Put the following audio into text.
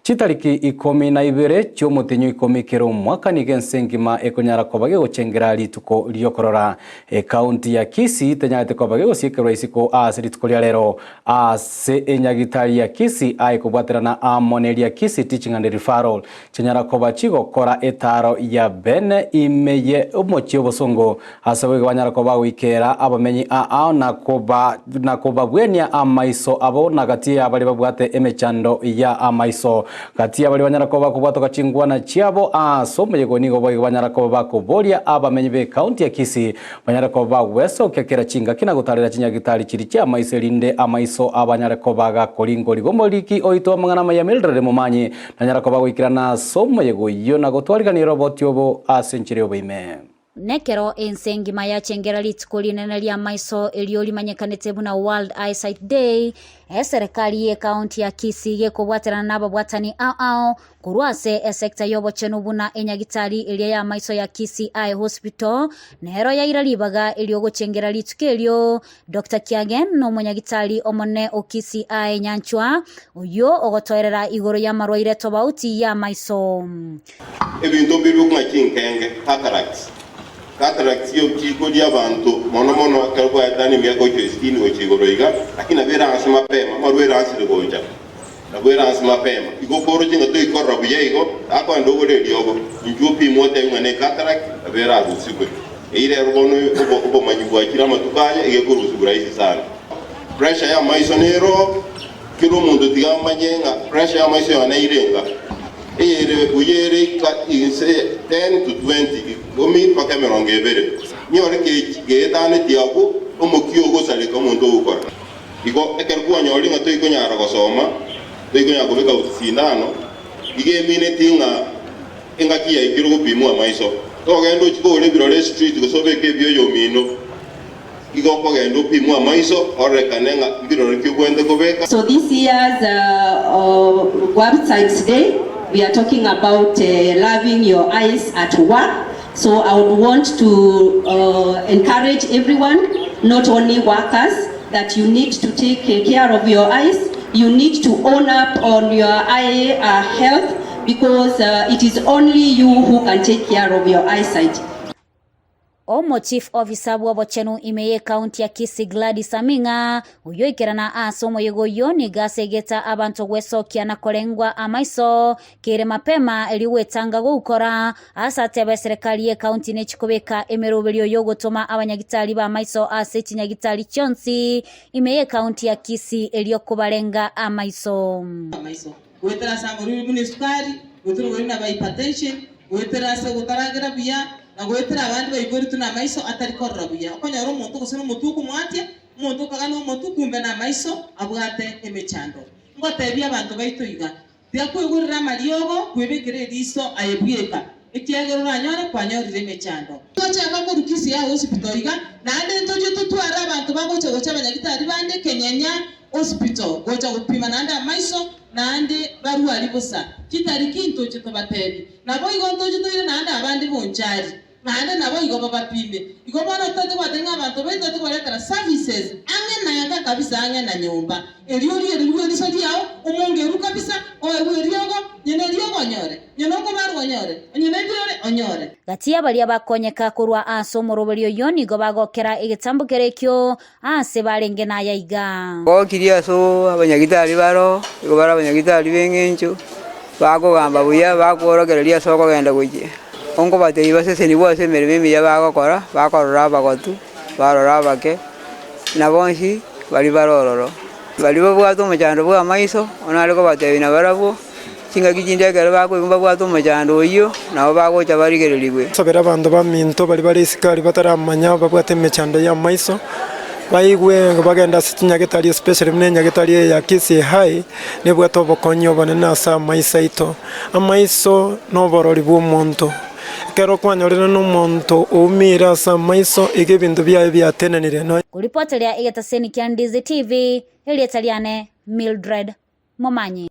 Chitariki 12 cy'umutinyu 10 mwaka nigense ngima ekonyara kobage gochengera rituko ryokorora county ya Kisii tenyate kobage gosikerwa isiko rituko rya rero ase enyagitari ya Kisii aikobwaterana amoneri ya Kisii teaching and referral chenyara kobachi gokora etaro ya bene imeye omochi obosongo asawe gwanyara koba wikera abamenyi ao nakoba bwenia amaiso abo nagati abali babwate emechando ya amaiso kati abali banyarakoba kubwatoka chingwana chiabo someye nigo boy banyarakoba kuboria abamenyi be county ya Kisii banyarakoba weso kekera chinga kina gutarira chinyagitari chiri cha amaiso linde amaiso abanyarakoba ga kolingo ligomoliki oito mangana maya mildred mumanyi banyarakoba wikirana someye yo nagotwarigani robot yobo asenchire obeime Nekero ensengima ya chengera rituko rinene rya maiso iliyomanyekanite buna World Eyesight Day serikali ye county ya Kisii gekobwaterana n'ababwatani ao kurwase sector yobochenu buna enyagitari iliya ya maiso ya Kisii Eye Hospital nero ya iralibaga iliyogochengera rituko elyo Dr. Kiagen no munyagitari omone o Kisii Eye nyanchwa uyo ogotoerera igoro ya marwaire tobauti ya maiso ebintu biru kwachinkenge cataract yo chiko dia bantu mono akalwa yatani miako chestini ochigoroiga lakini abera asema pema marwera asile goja abera asema pema iko koro chinga to ikorra buyego ako ndogo le diogo njupi mote ngane cataract abera asikwe ile rono obo majibwa kila matukanya ige kurusubura isi sana pressure ya maisonero kilo mundo tigamanyenga pressure ya maiso yanairenga uyere ka inse 10 to 20 gomi pakameronge bere nyore ke dane tiago omokio go sale ko mondo ukora iko ekerkuwa nyori ngato iko nyara gosoma to iko nyago beka usinano ige minute inga kia ikiro go pimu amaiso to gendo chiko le biro street go sobe ke bio yo mino iko ko gendo pimu amaiso ore kanenga biro ke kwende ko beka. So this year's website today we are talking about loving your eyes at work. So I would want to encourage everyone, not only workers, that you need to take care of your eyes. You need to own up on your eye health because it is only you who can take care of your eyesight. Omo chief officer wabochenu imeye county ya Kisii Gladys Aminga uyo ikirana asomo yego yoni gasegeta abantu gwesokia na kolengwa amaiso kire mapema eliwetanga gukora asatebe serikali ye county ne chikobeka emerobelyo yogo toma abanyagitali ba amaiso aseti nyagitali chonsi imeye county ya Kisii eliyokubalenga amaiso wetera sangori munisukari wetera wena ba hypertension wetera se gutaragira bia na gwetera abandi bayigori tuna maiso atari korrabuya okonyaro umuntu gusana umutuku mwatia umuntu kagano umutuku mbe na maiso abwate emechando ngotebya abantu baitoiga tia kwigurira mariogo kwibikire riso ayebuyeka ikiagero nanyore kwanyorire emechando gochaka ko Gusii ya hospital iga nande ntoje tutwara abantu bagoche gocha abanyagitari bande kenyanya hospital gocha gupima nande maiso nande barwari busa kitari kintu cyo batebi nabo igondoje toire nande abandi bonchari nande nabo igo babapime igo bana tete batenga abantu bende tukoletera services ange nanga kabisa ange na nyumba eliyo lisodi yao umongeru kabisa owe ryogo nyene ryogo nyore nyenoko baru nyore nyene byore onyore gatia bali abakonyeka kurwa asomo robelyo yoni go bagokera igitambukere kyo ase balenge na yaiga gokiria so abanyagitari baro igo bara abanyagitari bengencho bago gamba buya bakorogereria soko genda guje ongo batei basese ni bose mereme ya bagokora bakorora bagotu barora bake na bonshi bali barororo bali babwato machando bwa maiso onale ko batei na barabo kinga kijinde kare bako imba bwato machando iyo nabo bagocha barigererigwe sobera abantu baminto bali bali sikali bataramanya babwate machando ya maiso baigwe bagenda sinyagitari especially mnenyagitari ya Kisii High nebwa tobokonyo banena sa maisaito amaiso no borori bw'omuntu kero kwanyorera n'omuntu umira sa maiso ikibintu bya tenenire no kuripotelea igataseni kia Ndizi TV Elietaliane Mildred Momanyi.